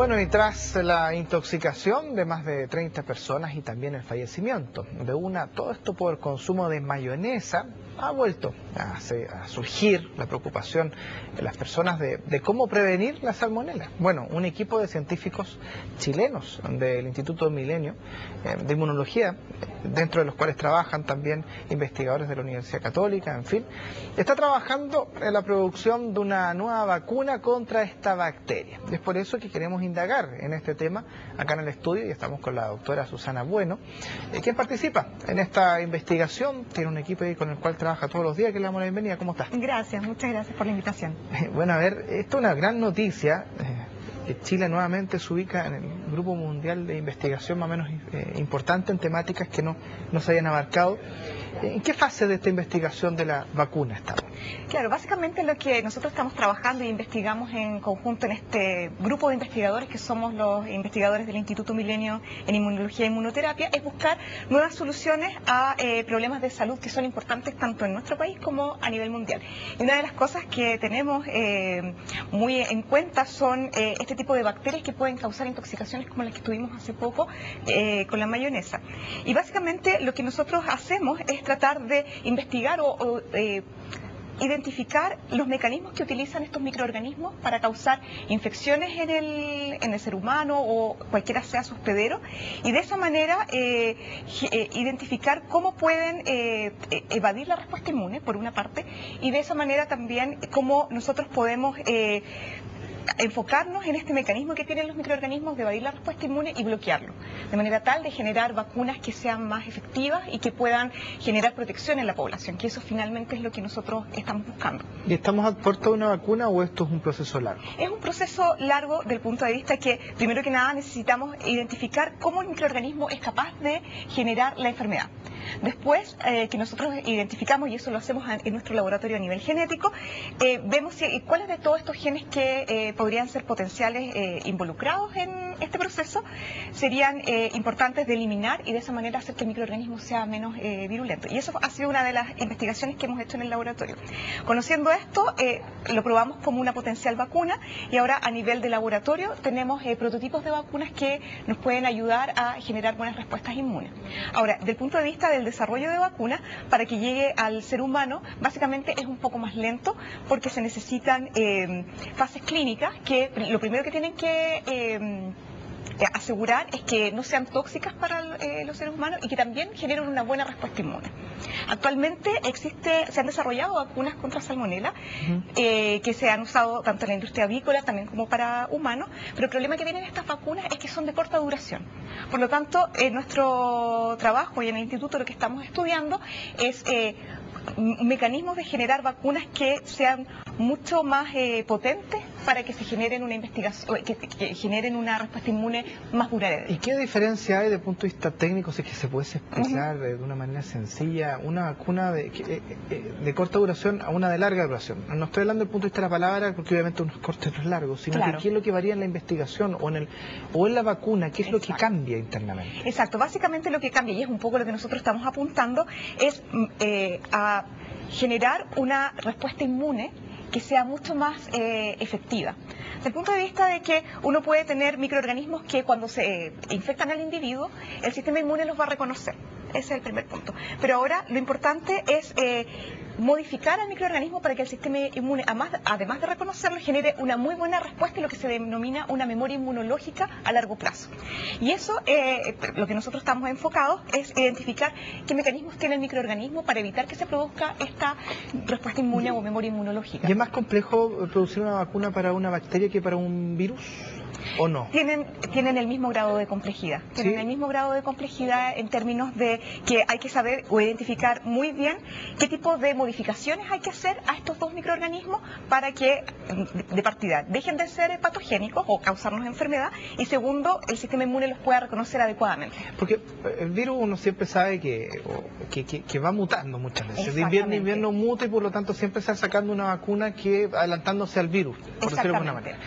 Bueno, y tras la intoxicación de más de 30 personas y también el fallecimiento de una, todo esto por el consumo de mayonesa, ha vuelto a surgir la preocupación en las personas de cómo prevenir la salmonela. Bueno, un equipo de científicos chilenos del Instituto Milenio de Inmunología, dentro de los cuales trabajan también investigadores de la Universidad Católica, en fin, está trabajando en la producción de una nueva vacuna contra esta bacteria. Es por eso que queremos indagar en este tema acá en el estudio y estamos con la doctora Susana Bueno, quien participa en esta investigación, tiene un equipo ahí con el cual trabaja todos los días, que le damos la bienvenida. ¿Cómo está? Gracias, muchas gracias por la invitación. Bueno, a ver, esto es una gran noticia. Chile nuevamente se ubica en el grupo mundial de investigación más o menos importante en temáticas que no se hayan abarcado. ¿En qué fase de esta investigación de la vacuna estamos? Claro, básicamente lo que nosotros estamos trabajando e investigamos en conjunto en este grupo de investigadores, que somos los investigadores del Instituto Milenio en Inmunología e Inmunoterapia, es buscar nuevas soluciones a problemas de salud que son importantes tanto en nuestro país como a nivel mundial. Y una de las cosas que tenemos muy en cuenta son este tipo de bacterias que pueden causar intoxicaciones como las que tuvimos hace poco con la mayonesa. Y básicamente lo que nosotros hacemos es tratar de investigar o identificar los mecanismos que utilizan estos microorganismos para causar infecciones en el ser humano o cualquiera sea su hospedero, y de esa manera identificar cómo pueden evadir la respuesta inmune, por una parte, y de esa manera también cómo nosotros podemos enfocarnos en este mecanismo que tienen los microorganismos de evadir la respuesta inmune y bloquearlo, de manera tal de generar vacunas que sean más efectivas y que puedan generar protección en la población, que eso finalmente es lo que nosotros estamos buscando. ¿Y estamos a puerta de una vacuna o esto es un proceso largo? Es un proceso largo del punto de vista que, primero que nada, necesitamos identificar cómo el microorganismo es capaz de generar la enfermedad. Después que nosotros identificamos, y eso lo hacemos en nuestro laboratorio a nivel genético, vemos cuáles de todos estos genes que podrían ser potenciales involucrados en este proceso serían importantes de eliminar y de esa manera hacer que el microorganismo sea menos virulento. Y eso ha sido una de las investigaciones que hemos hecho en el laboratorio. Conociendo esto, lo probamos como una potencial vacuna y ahora a nivel de laboratorio tenemos prototipos de vacunas que nos pueden ayudar a generar buenas respuestas inmunes. Ahora, del punto de vista del desarrollo de vacunas, para que llegue al ser humano, básicamente es un poco más lento porque se necesitan fases clínicas que lo primero que tienen que asegurar es que no sean tóxicas para los seres humanos y que también generen una buena respuesta inmune. Actualmente se han desarrollado vacunas contra salmonela que se han usado tanto en la industria avícola también como para humanos, pero el problema que tienen estas vacunas es que son de corta duración. Por lo tanto, en nuestro trabajo y en el instituto lo que estamos estudiando es mecanismos de generar vacunas que sean mucho más potentes para que se generen una investigación, que generen una respuesta inmune más duradera. ¿Y qué diferencia hay desde el punto de vista técnico, si es que se puede explicar de una manera sencilla, una vacuna de corta duración a una de larga duración? No estoy hablando desde el punto de vista de la palabra, porque obviamente unos cortes no es largo, sino claro, que qué es lo que varía en la investigación o en la vacuna, qué es lo que cambia internamente. Exacto, básicamente lo que cambia, y es un poco lo que nosotros estamos apuntando, es a generar una respuesta inmune que sea mucho más efectiva. Desde el punto de vista de que uno puede tener microorganismos que cuando se infectan al individuo, el sistema inmune los va a reconocer. Ese es el primer punto. Pero ahora lo importante es modificar al microorganismo para que el sistema inmune, además de reconocerlo, genere una muy buena respuesta y lo que se denomina una memoria inmunológica a largo plazo. Y eso, lo que nosotros estamos enfocados es identificar qué mecanismos tiene el microorganismo para evitar que se produzca esta respuesta inmune o memoria inmunológica. ¿Y es más complejo producir una vacuna para una bacteria que para un virus? ¿O no? Tienen el mismo grado de complejidad. Tienen el mismo grado de complejidad en términos de que hay que saber o identificar muy bien qué tipo de modificaciones hay que hacer a estos dos microorganismos para que, de partida, dejen de ser patogénicos o causarnos enfermedad, y segundo, el sistema inmune los pueda reconocer adecuadamente. Porque el virus uno siempre sabe que va mutando muchas veces. De invierno a invierno muta y por lo tanto siempre está sacando una vacuna que adelantándose al virus, por decirlo de alguna manera.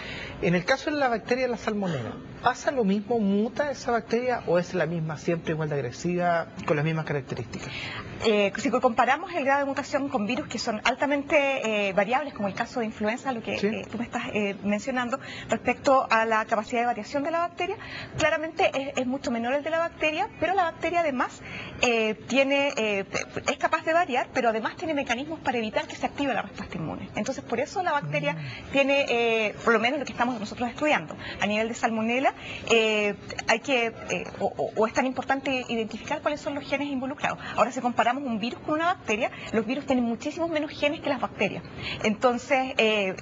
En el caso de la bacteria bacteria, la salmonela, ¿pasa lo mismo, muta esa bacteria o es la misma, siempre igual de agresiva, con las mismas características? Si comparamos el grado de mutación con virus que son altamente variables, como el caso de influenza, lo que ¿Sí? tú me estás mencionando, respecto a la capacidad de variación de la bacteria, claramente es mucho menor el de la bacteria, pero la bacteria además es capaz de variar, pero además tiene mecanismos para evitar que se active la respuesta inmune. Entonces, por eso la bacteria tiene, por lo menos lo que estamos nosotros estudiando, a nivel de salmonela, hay que, o es tan importante identificar cuáles son los genes involucrados. Ahora, si comparamos un virus con una bacteria, los virus tienen muchísimos menos genes que las bacterias. Entonces,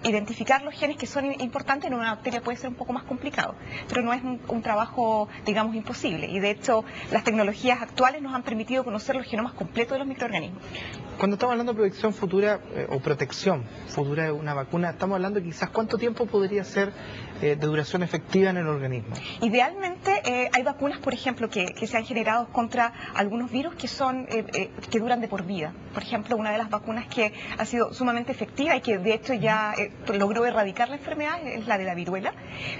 identificar los genes que son importantes en una bacteria puede ser un poco más complicado, pero no es un trabajo, digamos, imposible. Y de hecho, las tecnologías actuales nos han permitido conocer los genomas completos de los microorganismos. Cuando estamos hablando de protección futura o protección futura de una vacuna, estamos hablando quizás cuánto tiempo podría ser de duración efectiva en el organismo. Idealmente hay vacunas, por ejemplo, que se han generado contra algunos virus que duran de por vida. Por ejemplo, una de las vacunas que ha sido sumamente efectiva y que de hecho ya logró erradicar la enfermedad es la de la viruela.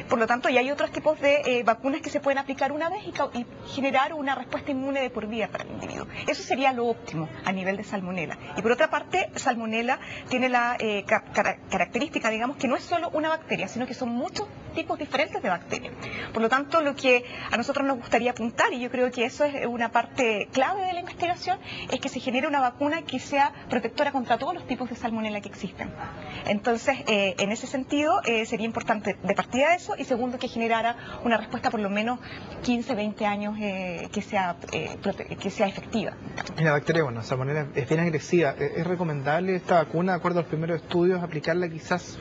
Por lo tanto, ya hay otros tipos de vacunas que se pueden aplicar una vez y generar una respuesta inmune de por vida para el individuo. Eso sería lo óptimo a nivel de salmonela. Y por otra parte, salmonela tiene la característica, digamos, que no es solo una bacteria, sino que son muchos tipos diferentes de bacterias. Por lo tanto, lo que a nosotros nos gustaría apuntar, y yo creo que eso es una parte clave de la investigación, es que se genere una vacuna que sea protectora contra todos los tipos de salmonela que existen. Entonces, en ese sentido, sería importante de partida eso, y segundo, que generara una respuesta por lo menos 15, 20 años que sea efectiva. Y la bacteria, bueno, la salmonela es bien agresiva. ¿Es recomendable esta vacuna, de acuerdo a los primeros estudios, aplicarla quizás,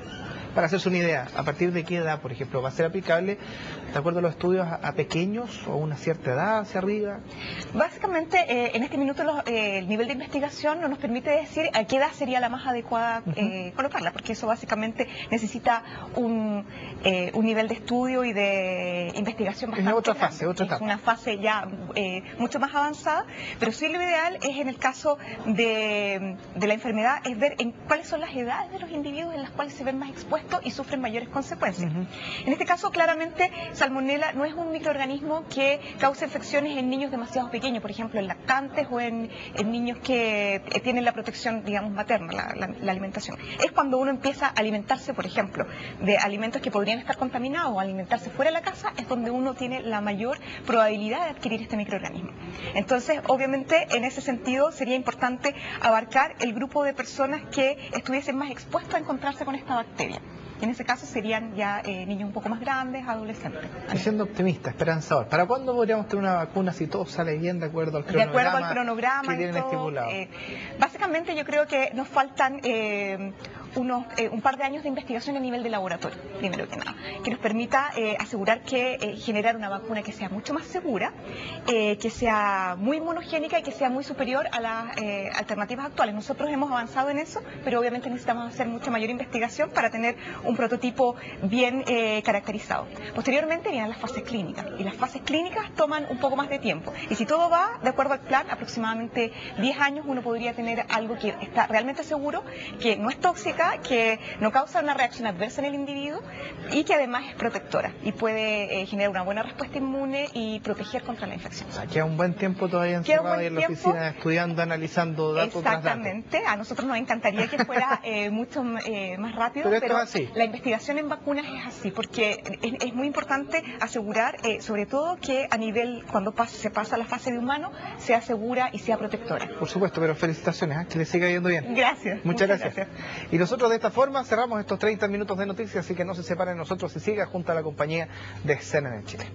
para hacerse una idea, a partir de qué edad, por ejemplo, va a ser aplicable, de acuerdo a los estudios, a pequeños o una cierta edad hacia arriba? Básicamente, en este minuto el nivel de investigación no nos permite decir a qué edad sería la más adecuada colocarla, porque eso básicamente necesita un nivel de estudio y de investigación bastante grande. Otra etapa. Es una fase ya mucho más avanzada, pero sí lo ideal es, en el caso de la enfermedad, es ver en cuáles son las edades de los individuos en las cuales se ven más expuestos y sufren mayores consecuencias. En este caso, claramente, salmonela no es un microorganismo que cause infecciones en niños demasiado pequeños, por ejemplo, en lactantes o en niños que tienen la protección, digamos, materna, la alimentación. Es cuando uno empieza a alimentarse, por ejemplo, de alimentos que podrían estar contaminados o alimentarse fuera de la casa, es donde uno tiene la mayor probabilidad de adquirir este microorganismo. Entonces, obviamente, en ese sentido, sería importante abarcar el grupo de personas que estuviesen más expuestos a encontrarse con esta bacteria. En ese caso serían ya niños un poco más grandes, adolescentes. Y siendo optimista, esperanzador, ¿para cuándo podríamos tener una vacuna si todo sale bien de acuerdo al cronograma? De acuerdo al cronograma que tienen estipulado. Básicamente yo creo que nos faltan un par de años de investigación a nivel de laboratorio, primero que nada, que nos permita asegurar que generar una vacuna que sea mucho más segura, que sea muy inmunogénica y que sea muy superior a las alternativas actuales. Nosotros hemos avanzado en eso, pero obviamente necesitamos hacer mucha mayor investigación para tener un prototipo bien caracterizado. Posteriormente vienen las fases clínicas, y las fases clínicas toman un poco más de tiempo. Y si todo va de acuerdo al plan, aproximadamente 10 años uno podría tener algo que está realmente seguro, que no es tóxica, que no causa una reacción adversa en el individuo y que además es protectora y puede generar una buena respuesta inmune y proteger contra la infección. O sea, queda un buen tiempo todavía encerrado ahí en la oficina, estudiando, analizando datos tras datos. Exactamente, a nosotros nos encantaría que fuera mucho más rápido, pero así. La investigación en vacunas es así, porque es muy importante asegurar, sobre todo, que a nivel, cuando se pasa a la fase de humano, sea segura y sea protectora. Por supuesto, pero felicitaciones, que le siga yendo bien. Gracias. Muchas gracias. Y nosotros de esta forma cerramos estos 30 minutos de noticias, así que no se separen nosotros y siga junto a la compañía de CNN Chile.